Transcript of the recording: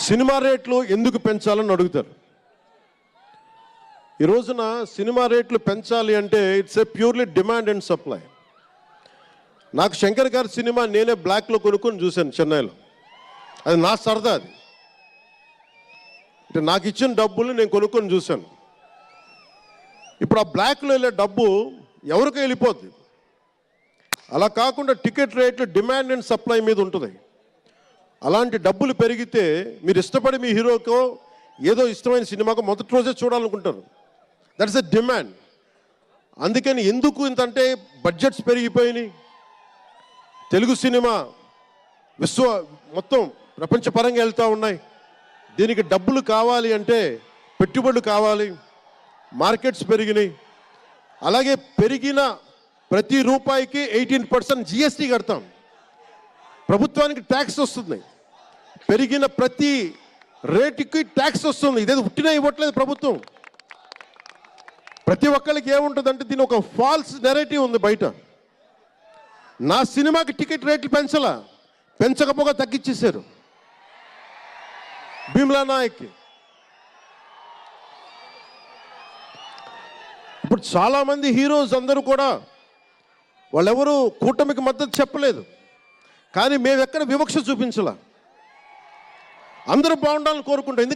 Cinema రేట్లు ఎందుకు పెంచాలని అడుగుతారు. ఈ రోజున సినిమా రేట్లు పెంచాలి అంటే it's a purely demand and supply. నాకు శంకర్ గారి సినిమా నేనే బ్లాక్లో కొనుక్కొని చూశాను చెన్నైలో. అది నా సరదా. అది అంటే నాకు ఇచ్చిన డబ్బులు నేను కొనుక్కొని చూశాను. ఇప్పుడు ఆ బ్లాక్లో వెళ్ళే డబ్బు ఎవరికి వెళ్ళిపోద్ది. అలా కాకుండా టికెట్ రేట్లు డిమాండ్ అండ్ సప్లై మీద ఉంటుంది. అలాంటి డబ్బులు పెరిగితే మీరు ఇష్టపడి మీ హీరోకో ఏదో ఇష్టమైన సినిమాకు మొదటి రోజే చూడాలనుకుంటారు. That's a demand. అందుకని ఎందుకు ఇంతంటే బడ్జెట్స్ పెరిగిపోయినాయి. తెలుగు సినిమా మొత్తం ప్రపంచపరంగా వెళ్తూ ఉన్నాయి. దీనికి డబ్బులు కావాలి అంటే పెట్టుబడులు కావాలి. మార్కెట్స్ పెరిగినాయి. అలాగే పెరిగిన ప్రతి రూపాయికి 18% జిఎస్టీ కడతాం. ప్రభుత్వానికి ట్యాక్స్ వస్తుంది. పెరిగిన ప్రతి రేటుకి ట్యాక్స్ వస్తుంది. ఇదేదో పుట్టినా ఇవ్వట్లేదు ప్రభుత్వం. ప్రతి ఒక్కరికి ఏముంటుందంటే దీని ఒక ఫాల్స్ నెరేటివ్ ఉంది బయట. నా సినిమాకి టికెట్ రేట్లు పెంచకపోగా తగ్గించేశారు. భీమ్లా నాయక్కి ఇప్పుడు చాలామంది హీరోస్ అందరూ కూడా వాళ్ళెవరూ కూటమికి మద్దతు చెప్పలేదు. కానీ మేము ఎక్కడ వివక్ష చూపించాల. అందరూ బాగుండాలని కోరుకుంటాం. ఎందుకంటే